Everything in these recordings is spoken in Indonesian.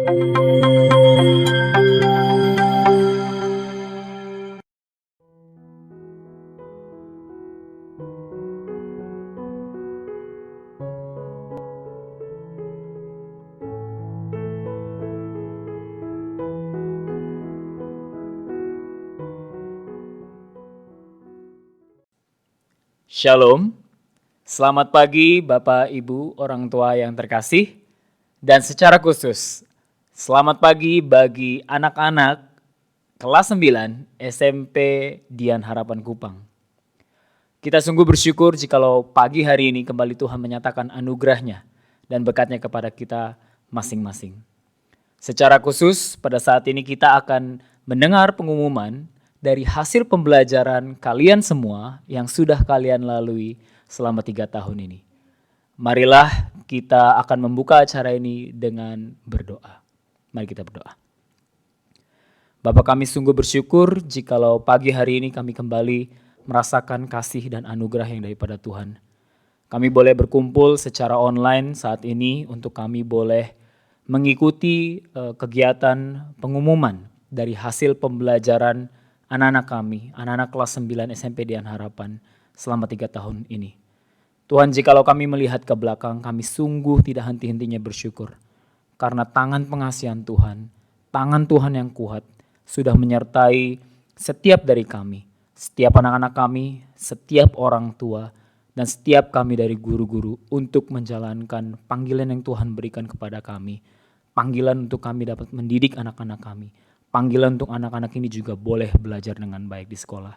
Shalom, selamat pagi Bapak Ibu orang tua yang terkasih, dan secara khusus selamat pagi bagi anak-anak kelas 9 SMP Dian Harapan Kupang. Kita sungguh bersyukur jikalau pagi hari ini kembali Tuhan menyatakan anugerah-Nya dan berkat-Nya kepada kita masing-masing. Secara khusus pada saat ini kita akan mendengar pengumuman dari hasil pembelajaran kalian semua yang sudah kalian lalui selama 3 tahun ini. Marilah kita akan membuka acara ini dengan berdoa. Mari kita berdoa. Bapa, kami sungguh bersyukur jikalau pagi hari ini kami kembali merasakan kasih dan anugerah yang daripada Tuhan. Kami boleh berkumpul secara online saat ini untuk kami boleh mengikuti kegiatan pengumuman dari hasil pembelajaran anak-anak kami, anak-anak kelas 9 SMP Dian Harapan selama 3 tahun ini. Tuhan, jikalau kami melihat ke belakang, kami sungguh tidak henti-hentinya bersyukur. Karena tangan pengasihan Tuhan, tangan Tuhan yang kuat sudah menyertai setiap dari kami, setiap anak-anak kami, setiap orang tua, dan setiap kami dari guru-guru untuk menjalankan panggilan yang Tuhan berikan kepada kami. Panggilan untuk kami dapat mendidik anak-anak kami. Panggilan untuk anak-anak ini juga boleh belajar dengan baik di sekolah.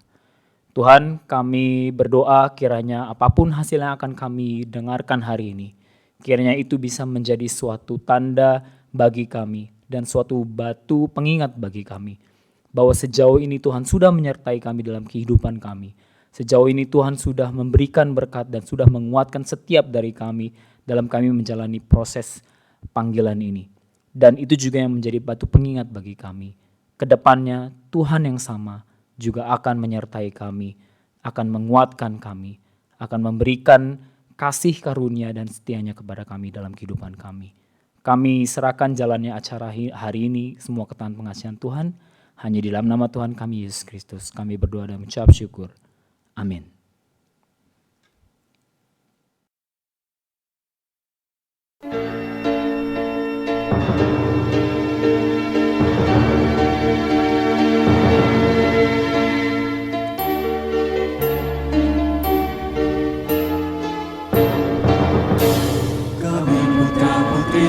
Tuhan, kami berdoa kiranya apapun hasil yang akan kami dengarkan hari ini, kiranya itu bisa menjadi suatu tanda bagi kami dan suatu batu pengingat bagi kami. Bahwa sejauh ini Tuhan sudah menyertai kami dalam kehidupan kami. Sejauh ini Tuhan sudah memberikan berkat dan sudah menguatkan setiap dari kami dalam kami menjalani proses panggilan ini. Dan itu juga yang menjadi batu pengingat bagi kami. Kedepannya Tuhan yang sama juga akan menyertai kami, akan menguatkan kami, akan memberikan kasih karunia dan setianya kepada kami dalam kehidupan kami. Kami serahkan jalannya acara hari ini semua ke tangan pengasihan Tuhan. Hanya di dalam nama Tuhan kami Yesus Kristus kami berdoa dan mengucap syukur. Amin.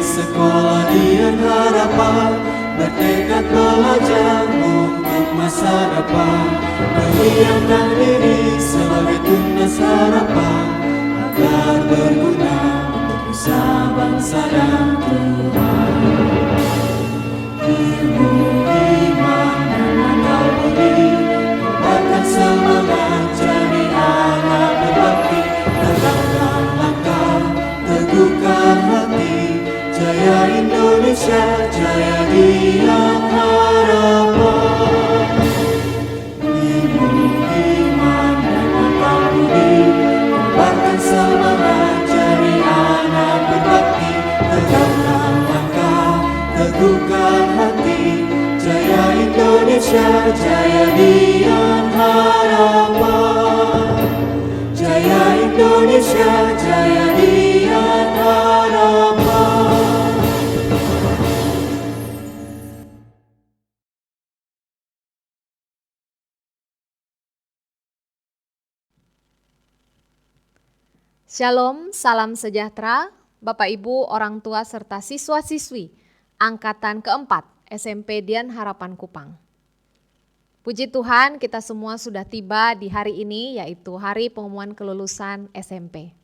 Sekolah Dian Harapan bertekad belajar untuk masa depan, menyiapkan diri sebagai tunas harapan agar berguna untuk nusa bangsa dan Tuhan. Ilmu, iman, dan akal budi, kuatkan semangat jadi anak berbakti, tegakkan langkah, teguhkan hati. Jaya Indonesia, jaya Dian Harapan. Ilmu, iman, dan akal budi, kuatkan semangat jadi anak berbakti, tegakkan langkah, teguhkan hati. Jaya Indonesia, jaya Dian Harapan. Jaya Indonesia, jaya Dian Harapan. Shalom, salam sejahtera, Bapak Ibu, orang tua serta siswa-siswi Angkatan keempat SMP Dian Harapan Kupang. Puji Tuhan, kita semua sudah tiba di hari ini, yaitu hari pengumuman kelulusan SMP.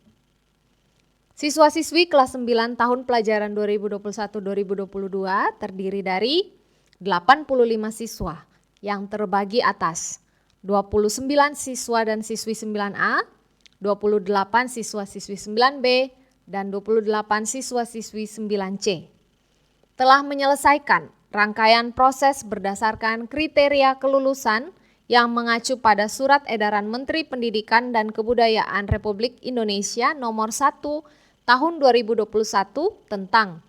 Siswa-siswi kelas 9 tahun pelajaran 2021-2022 terdiri dari 85 siswa yang terbagi atas 29 siswa dan siswi 9A, 28 siswa-siswi 9B, dan 28 siswa-siswi 9C. Telah menyelesaikan rangkaian proses berdasarkan kriteria kelulusan yang mengacu pada Surat Edaran Menteri Pendidikan dan Kebudayaan Republik Indonesia Nomor 1 Tahun 2021 tentang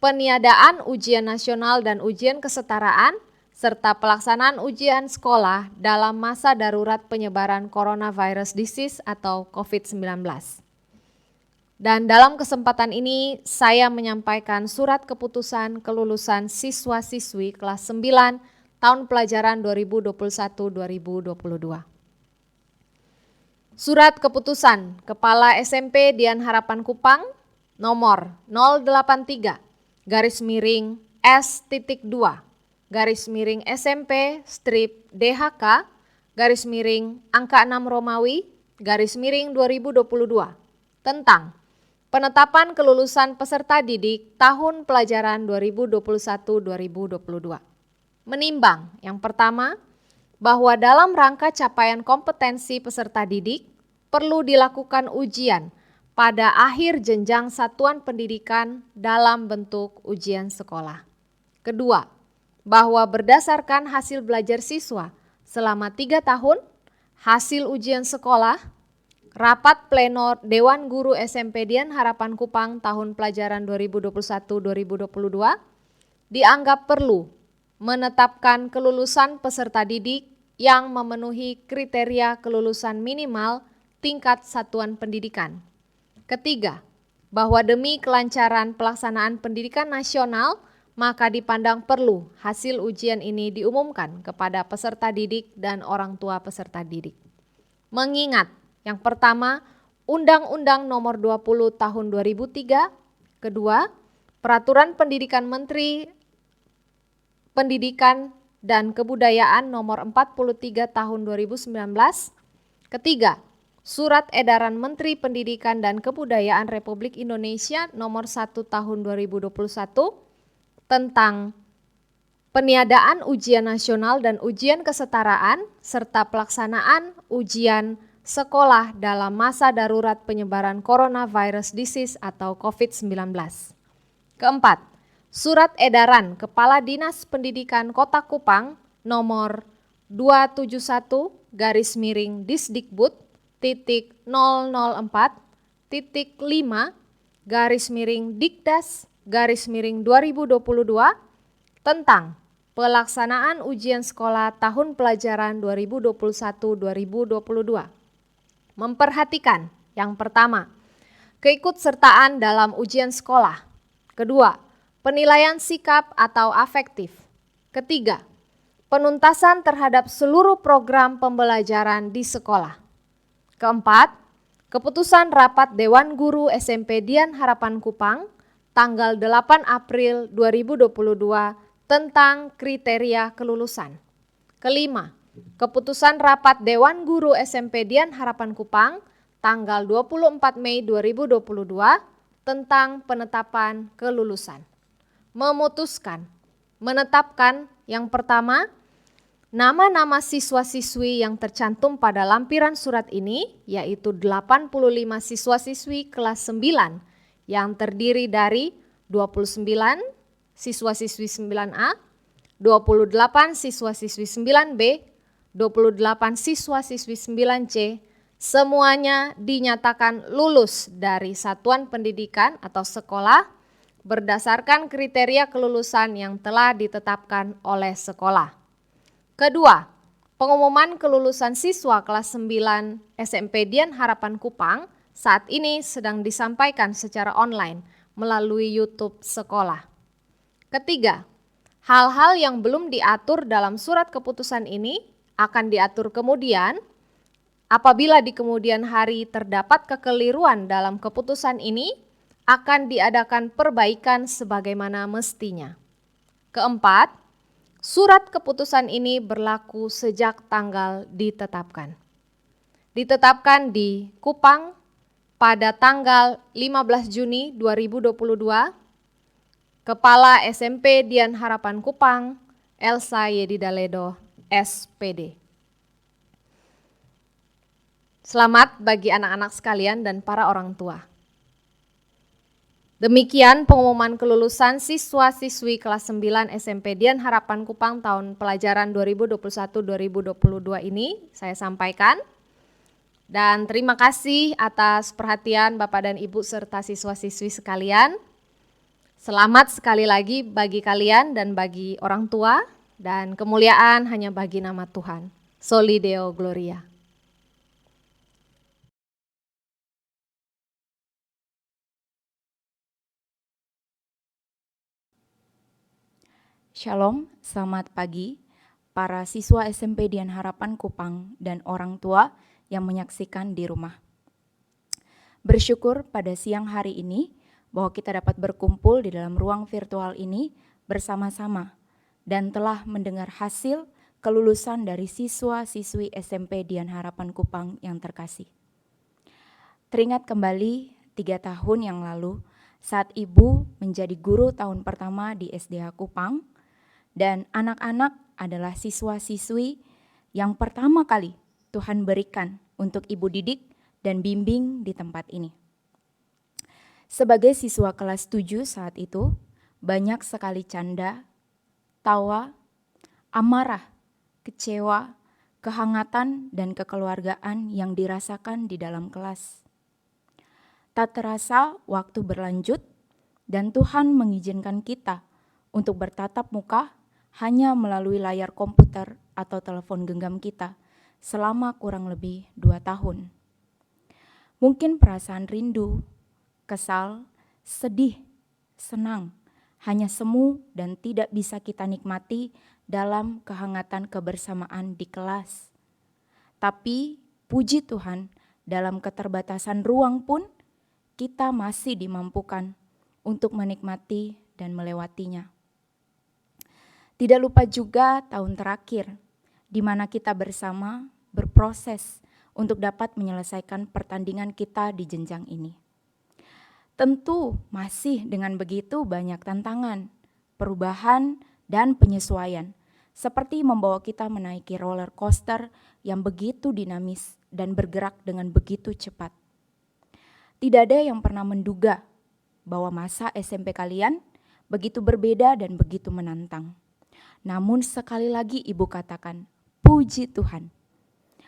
peniadaan ujian nasional dan ujian kesetaraan, serta pelaksanaan ujian sekolah dalam masa darurat penyebaran coronavirus disease atau COVID-19. Dan dalam kesempatan ini saya menyampaikan surat keputusan kelulusan siswa-siswi kelas 9 tahun pelajaran 2021-2022. Surat keputusan Kepala SMP Dian Harapan Kupang nomor 083-SMP-DHK-angka 6 Romawi-2022 tentang penetapan kelulusan peserta didik tahun pelajaran 2021-2022. Menimbang yang pertama, bahwa dalam rangka capaian kompetensi peserta didik perlu dilakukan ujian pada akhir jenjang satuan pendidikan dalam bentuk ujian sekolah. Kedua, bahwa berdasarkan hasil belajar siswa selama 3 tahun, hasil ujian sekolah, rapat pleno Dewan Guru SMP Dian Harapan Kupang tahun pelajaran 2021-2022 dianggap perlu menetapkan kelulusan peserta didik yang memenuhi kriteria kelulusan minimal tingkat satuan pendidikan. Ketiga, bahwa demi kelancaran pelaksanaan pendidikan nasional, maka dipandang perlu hasil ujian ini diumumkan kepada peserta didik dan orang tua peserta didik. Mengingat yang pertama, Undang-Undang Nomor 20 Tahun 2003, kedua, Peraturan Pendidikan Menteri Pendidikan dan Kebudayaan Nomor 43 Tahun 2019, ketiga, Surat Edaran Menteri Pendidikan dan Kebudayaan Republik Indonesia Nomor 1 Tahun 2021 tentang peniadaan ujian nasional dan ujian kesetaraan serta pelaksanaan ujian sekolah dalam masa darurat penyebaran coronavirus disease atau COVID-19. Keempat, Surat Edaran Kepala Dinas Pendidikan Kota Kupang nomor 271-004.5-Dikdas-2022 tentang pelaksanaan ujian sekolah tahun pelajaran 2021-2022. Memperhatikan yang pertama, keikutsertaan dalam ujian sekolah. Kedua, penilaian sikap atau afektif. Ketiga, penuntasan terhadap seluruh program pembelajaran di sekolah. Keempat, keputusan rapat Dewan Guru SMP Dian Harapan Kupang tanggal 8 April 2022 tentang kriteria kelulusan. Kelima, keputusan rapat Dewan Guru SMP Dian Harapan Kupang tanggal 24 Mei 2022 tentang penetapan kelulusan. Memutuskan, menetapkan yang pertama, nama-nama siswa-siswi yang tercantum pada lampiran surat ini, yaitu 85 siswa-siswi kelas 9 yang terdiri dari 29 siswa-siswi 9A, 28 siswa-siswi 9B, 28 siswa-siswi 9C, semuanya dinyatakan lulus dari satuan pendidikan atau sekolah berdasarkan kriteria kelulusan yang telah ditetapkan oleh sekolah. Kedua, pengumuman kelulusan siswa kelas 9 SMP Dian Harapan Kupang saat ini sedang disampaikan secara online melalui YouTube sekolah. Ketiga, hal-hal yang belum diatur dalam surat keputusan ini akan diatur kemudian apabila di kemudian hari terdapat kekeliruan dalam keputusan ini akan diadakan perbaikan sebagaimana mestinya. Keempat, surat keputusan ini berlaku sejak tanggal ditetapkan. Ditetapkan di Kupang pada tanggal 15 Juni 2022, Kepala SMP Dian Harapan Kupang, Elsa Yedidaledo, SPD. Selamat bagi anak-anak sekalian dan para orang tua. Demikian pengumuman kelulusan siswa-siswi kelas 9 SMP Dian Harapan Kupang tahun pelajaran 2021-2022 ini saya sampaikan. Dan terima kasih atas perhatian Bapak dan Ibu serta siswa-siswi sekalian. Selamat sekali lagi bagi kalian dan bagi orang tua, dan kemuliaan hanya bagi nama Tuhan. Soli Deo Gloria. Shalom, selamat pagi para siswa SMP Dian Harapan Kupang dan orang tua yang menyaksikan di rumah. Bersyukur pada siang hari ini bahwa kita dapat berkumpul di dalam ruang virtual ini bersama-sama dan telah mendengar hasil kelulusan dari siswa-siswi SMP Dian Harapan Kupang yang terkasih. Teringat kembali 3 tahun yang lalu saat Ibu menjadi guru tahun pertama di SDH Kupang, dan anak-anak adalah siswa-siswi yang pertama kali Tuhan berikan untuk Ibu didik dan bimbing di tempat ini. Sebagai siswa kelas 7 saat itu, banyak sekali canda, tawa, amarah, kecewa, kehangatan, dan kekeluargaan yang dirasakan di dalam kelas. Tak terasa waktu berlanjut dan Tuhan mengizinkan kita untuk bertatap muka hanya melalui layar komputer atau telepon genggam kita selama kurang lebih 2 tahun. Mungkin perasaan rindu, kesal, sedih, senang, hanya semu dan tidak bisa kita nikmati dalam kehangatan kebersamaan di kelas. Tapi puji Tuhan, dalam keterbatasan ruang pun kita masih dimampukan untuk menikmati dan melewatinya. Tidak lupa juga tahun terakhir, di mana kita bersama berproses untuk dapat menyelesaikan pertandingan kita di jenjang ini. Tentu masih dengan begitu banyak tantangan, perubahan, dan penyesuaian, seperti membawa kita menaiki roller coaster yang begitu dinamis dan bergerak dengan begitu cepat. Tidak ada yang pernah menduga bahwa masa SMP kalian begitu berbeda dan begitu menantang. Namun sekali lagi Ibu katakan, puji Tuhan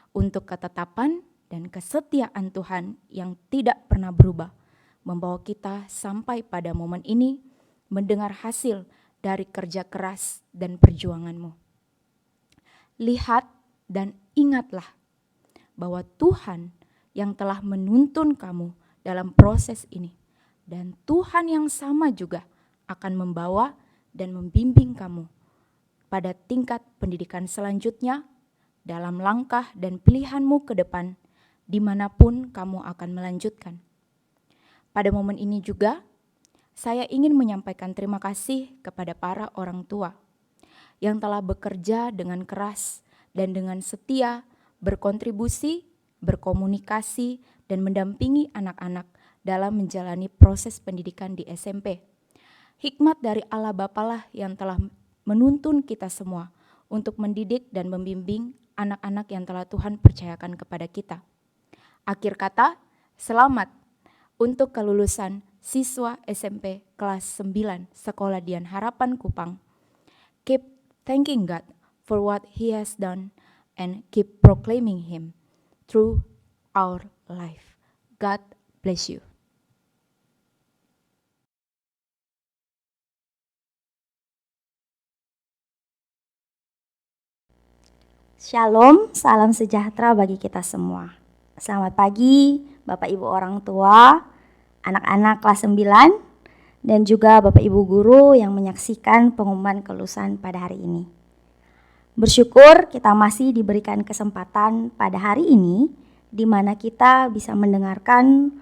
untuk ketetapan dan kesetiaan Tuhan yang tidak pernah berubah, membawa kita sampai pada momen ini mendengar hasil dari kerja keras dan perjuanganmu. Lihat dan ingatlah bahwa Tuhan yang telah menuntun kamu dalam proses ini, dan Tuhan yang sama juga akan membawa dan membimbing kamu pada tingkat pendidikan selanjutnya dalam langkah dan pilihanmu ke depan dimanapun kamu akan melanjutkan. Pada momen ini juga, saya ingin menyampaikan terima kasih kepada para orang tua yang telah bekerja dengan keras dan dengan setia berkontribusi, berkomunikasi, dan mendampingi anak-anak dalam menjalani proses pendidikan di SMP. Hikmat dari Allah Bapa lah yang telah menuntun kita semua untuk mendidik dan membimbing anak-anak yang telah Tuhan percayakan kepada kita. Akhir kata, selamat untuk kelulusan siswa SMP kelas 9 Sekolah Dian Harapan Kupang. Keep thanking God for what He has done and keep proclaiming Him through our life. God bless you. Shalom, salam sejahtera bagi kita semua. Selamat pagi Bapak Ibu orang tua, anak-anak kelas 9, dan juga Bapak Ibu guru yang menyaksikan pengumuman kelulusan pada hari ini. Bersyukur kita masih diberikan kesempatan pada hari ini, di mana kita bisa mendengarkan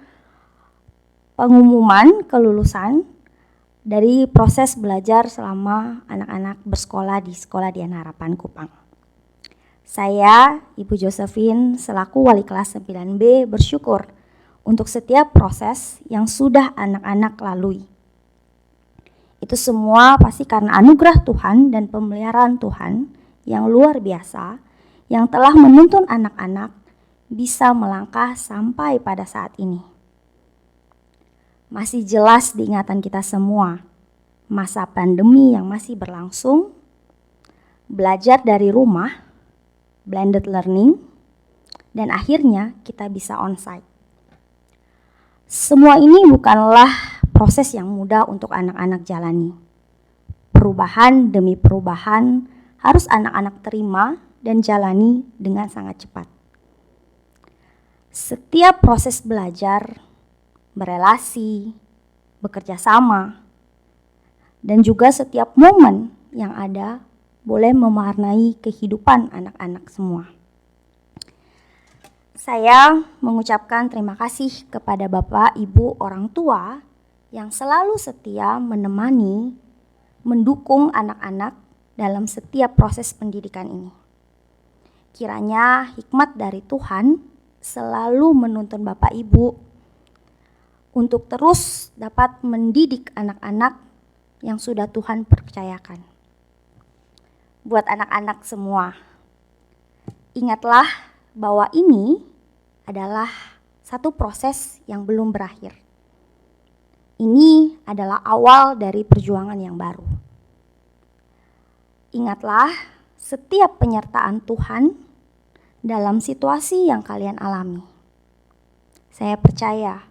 pengumuman kelulusan dari proses belajar selama anak-anak bersekolah di Sekolah Dian Harapan Kupang. Saya, Ibu Josephine, selaku wali kelas 9B bersyukur untuk setiap proses yang sudah anak-anak lalui. Itu semua pasti karena anugerah Tuhan dan pemeliharaan Tuhan yang luar biasa yang telah menuntun anak-anak bisa melangkah sampai pada saat ini. Masih jelas diingatan kita semua, masa pandemi yang masih berlangsung, belajar dari rumah, blended learning, dan akhirnya kita bisa onsite. Semua ini bukanlah proses yang mudah untuk anak-anak jalani. Perubahan demi perubahan harus anak-anak terima dan jalani dengan sangat cepat. Setiap proses belajar, berelasi, bekerja sama, dan juga setiap momen yang ada boleh mewarnai kehidupan anak-anak semua. Saya mengucapkan terima kasih kepada Bapak, Ibu, orang tua yang selalu setia menemani, mendukung anak-anak dalam setiap proses pendidikan ini. Kiranya hikmat dari Tuhan selalu menuntun Bapak Ibu untuk terus dapat mendidik anak-anak yang sudah Tuhan percayakan. Buat anak-anak semua, ingatlah bahwa ini adalah satu proses yang belum berakhir. Ini adalah awal dari perjuangan yang baru. Ingatlah setiap penyertaan Tuhan dalam situasi yang kalian alami. Saya percaya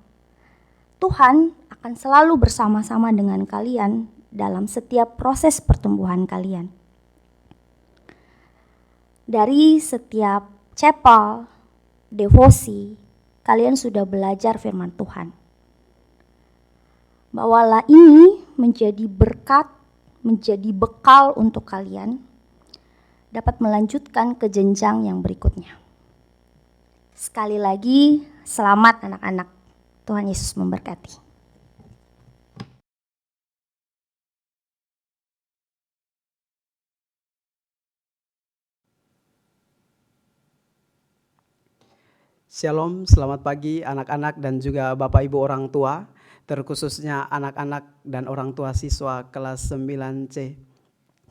Tuhan akan selalu bersama-sama dengan kalian dalam setiap proses pertumbuhan kalian. Dari setiap chapel, devosi, kalian sudah belajar firman Tuhan. Bawalah ini menjadi berkat, menjadi bekal untuk kalian dapat melanjutkan ke jenjang yang berikutnya. Sekali lagi, selamat anak-anak. Tuhan Yesus memberkati. Shalom, selamat pagi anak-anak dan juga Bapak Ibu orang tua, terkhususnya anak-anak dan orang tua siswa kelas 9C.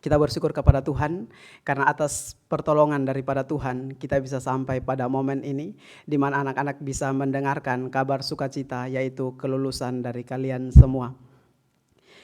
Kita bersyukur kepada Tuhan karena atas pertolongan daripada Tuhan kita bisa sampai pada momen ini di mana anak-anak bisa mendengarkan kabar sukacita yaitu kelulusan dari kalian semua.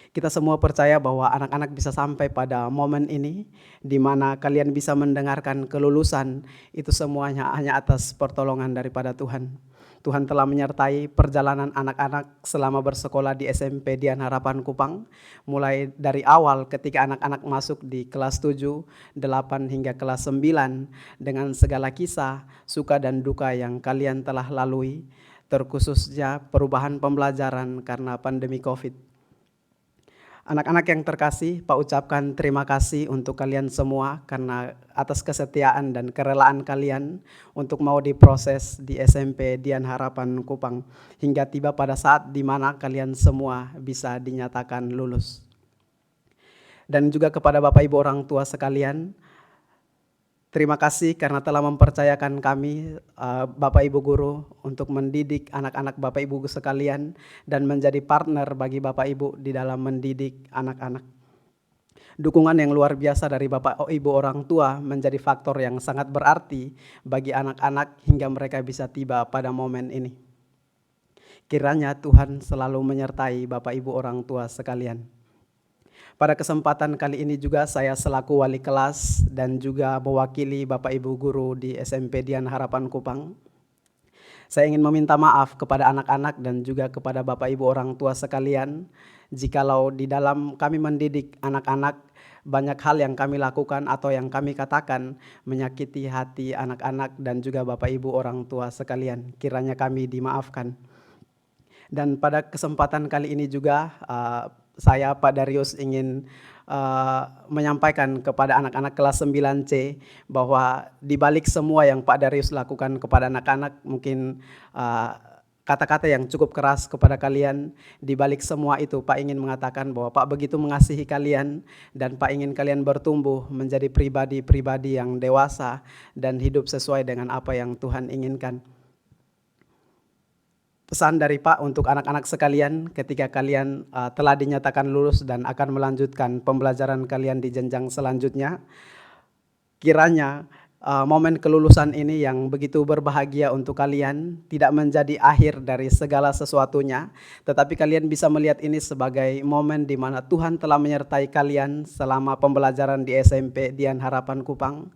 Kita semua percaya bahwa anak-anak bisa sampai pada momen ini di mana kalian bisa mendengarkan kelulusan, itu semuanya hanya atas pertolongan daripada Tuhan. Tuhan telah menyertai perjalanan anak-anak selama bersekolah di SMP Dian Harapan Kupang, mulai dari awal ketika anak-anak masuk di kelas 7, 8 hingga kelas 9 dengan segala kisah, suka dan duka yang kalian telah lalui, terkhususnya perubahan pembelajaran karena pandemi COVID. Anak-anak yang terkasih, Pak ucapkan terima kasih untuk kalian semua karena atas kesetiaan dan kerelaan kalian untuk mau diproses di SMP Dian Harapan Kupang hingga tiba pada saat di mana kalian semua bisa dinyatakan lulus. Dan juga kepada Bapak Ibu orang tua sekalian, terima kasih karena telah mempercayakan kami, Bapak Ibu guru, untuk mendidik anak-anak Bapak Ibu sekalian dan menjadi partner bagi Bapak Ibu di dalam mendidik anak-anak. Dukungan yang luar biasa dari Bapak Ibu orang tua menjadi faktor yang sangat berarti bagi anak-anak hingga mereka bisa tiba pada momen ini. Kiranya Tuhan selalu menyertai Bapak Ibu orang tua sekalian. Pada kesempatan kali ini juga saya selaku wali kelas dan juga mewakili Bapak Ibu guru di SMP Dian Harapan Kupang. Saya ingin meminta maaf kepada anak-anak dan juga kepada Bapak Ibu orang tua sekalian jikalau di dalam kami mendidik anak-anak banyak hal yang kami lakukan atau yang kami katakan menyakiti hati anak-anak dan juga Bapak Ibu orang tua sekalian. Kiranya kami dimaafkan. Dan pada kesempatan kali ini juga saya, Pak Darius, ingin menyampaikan kepada anak-anak kelas 9C bahwa di balik semua yang Pak Darius lakukan kepada anak-anak, mungkin kata-kata yang cukup keras kepada kalian, di balik semua itu Pak ingin mengatakan bahwa Pak begitu mengasihi kalian dan Pak ingin kalian bertumbuh menjadi pribadi-pribadi yang dewasa dan hidup sesuai dengan apa yang Tuhan inginkan. Pesan dari Pak untuk anak-anak sekalian ketika kalian telah dinyatakan lulus dan akan melanjutkan pembelajaran kalian di jenjang selanjutnya, kiranya momen kelulusan ini yang begitu berbahagia untuk kalian tidak menjadi akhir dari segala sesuatunya, tetapi kalian bisa melihat ini sebagai momen di mana Tuhan telah menyertai kalian selama pembelajaran di SMP Dian Harapan Kupang.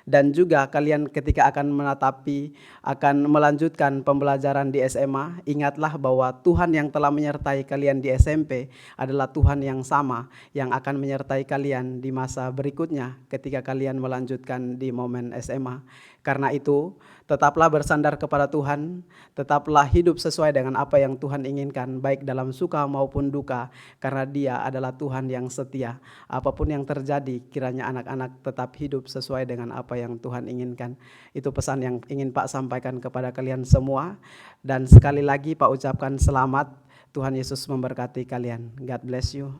Dan juga kalian ketika akan akan melanjutkan pembelajaran di SMA, ingatlah bahwa Tuhan yang telah menyertai kalian di SMP adalah Tuhan yang sama yang akan menyertai kalian di masa berikutnya ketika kalian melanjutkan di momen SMA. Karena itu, tetaplah bersandar kepada Tuhan, tetaplah hidup sesuai dengan apa yang Tuhan inginkan, baik dalam suka maupun duka, karena Dia adalah Tuhan yang setia. Apapun yang terjadi, kiranya anak-anak tetap hidup sesuai dengan apa yang Tuhan inginkan. Itu pesan yang ingin Pak sampaikan kepada kalian semua. Dan sekali lagi Pak ucapkan selamat, Tuhan Yesus memberkati kalian. God bless you.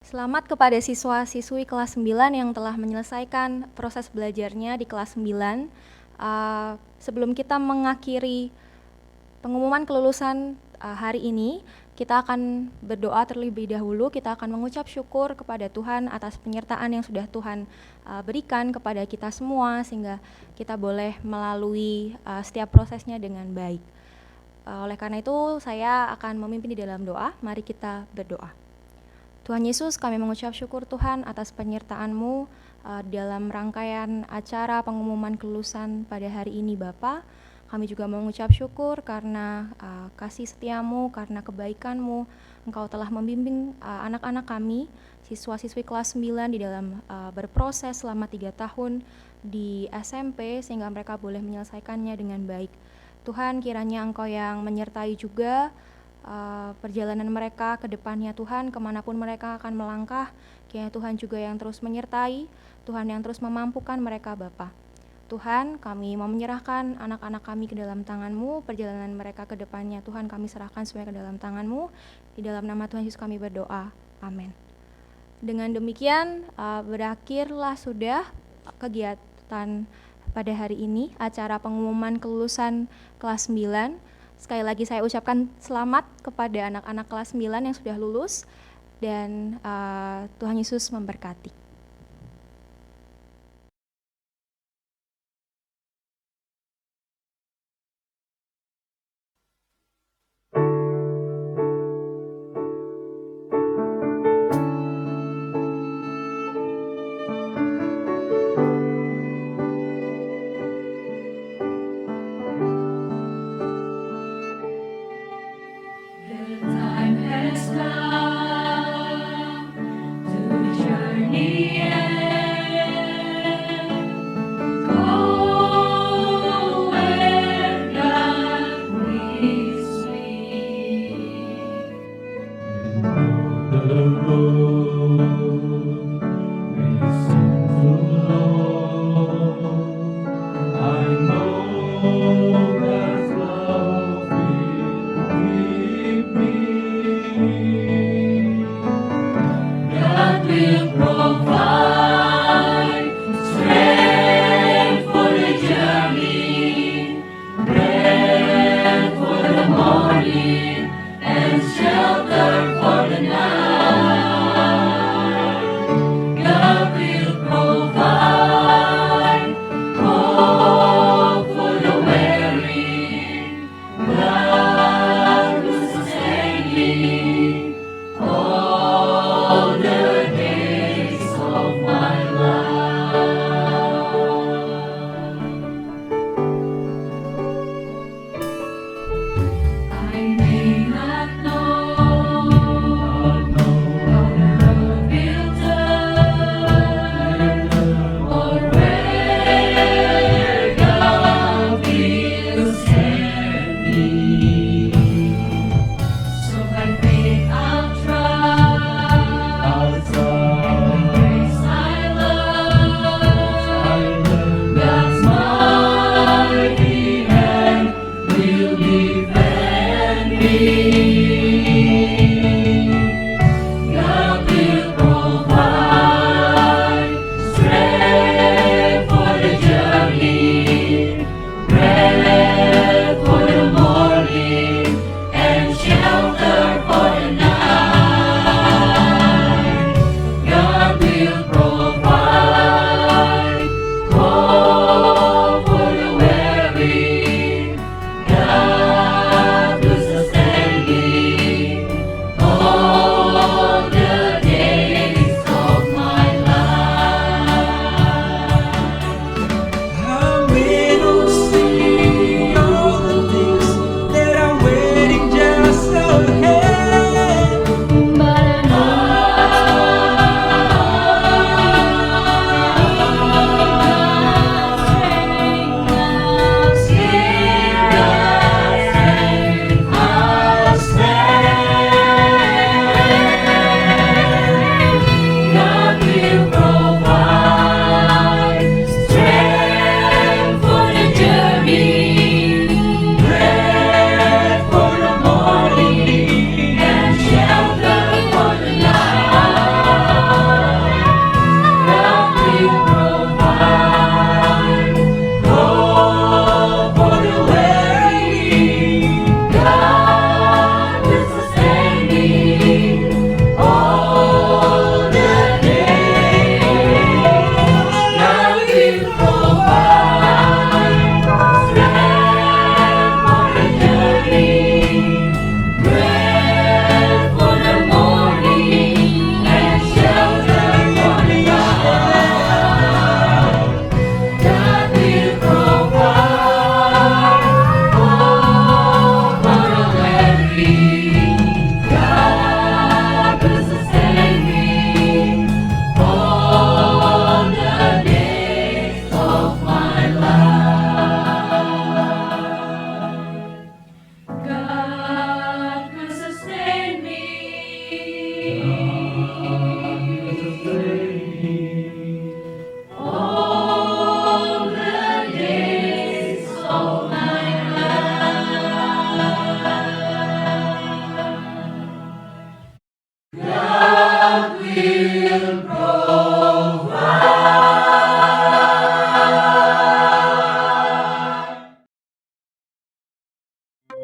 Selamat kepada siswa-siswi kelas 9 yang telah menyelesaikan proses belajarnya di kelas 9. Sebelum kita mengakhiri pengumuman kelulusan hari ini, kita akan berdoa terlebih dahulu. Kita akan mengucap syukur kepada Tuhan atas penyertaan yang sudah Tuhan berikan kepada kita semua, sehingga kita boleh melalui setiap prosesnya dengan baik. Oleh karena itu, saya akan memimpin di dalam doa. Mari kita berdoa. Tuhan Yesus, kami mengucap syukur Tuhan atas penyertaan-Mu dalam rangkaian acara pengumuman kelulusan pada hari ini Bapa. Kami juga mengucap syukur karena kasih setia-Mu, karena kebaikan-Mu. Engkau telah membimbing anak-anak kami, siswa-siswi kelas 9 di dalam berproses selama 3 tahun di SMP, sehingga mereka boleh menyelesaikannya dengan baik. Tuhan, kiranya Engkau yang menyertai juga perjalanan mereka ke depannya Tuhan, kemanapun mereka akan melangkah. Kiranya Tuhan juga yang terus menyertai, Tuhan yang terus memampukan mereka Bapa. Tuhan, kami mau menyerahkan anak-anak kami ke dalam tangan-Mu, perjalanan mereka ke depannya Tuhan kami serahkan semua ke dalam tangan-Mu. Di dalam nama Tuhan Yesus kami berdoa, amin. Dengan demikian berakhirlah sudah kegiatan pada hari ini, acara pengumuman kelulusan kelas 9. Sekali lagi saya ucapkan selamat kepada anak-anak kelas 9 yang sudah lulus, dan Tuhan Yesus memberkati. The time has come to journey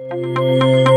Tuhan.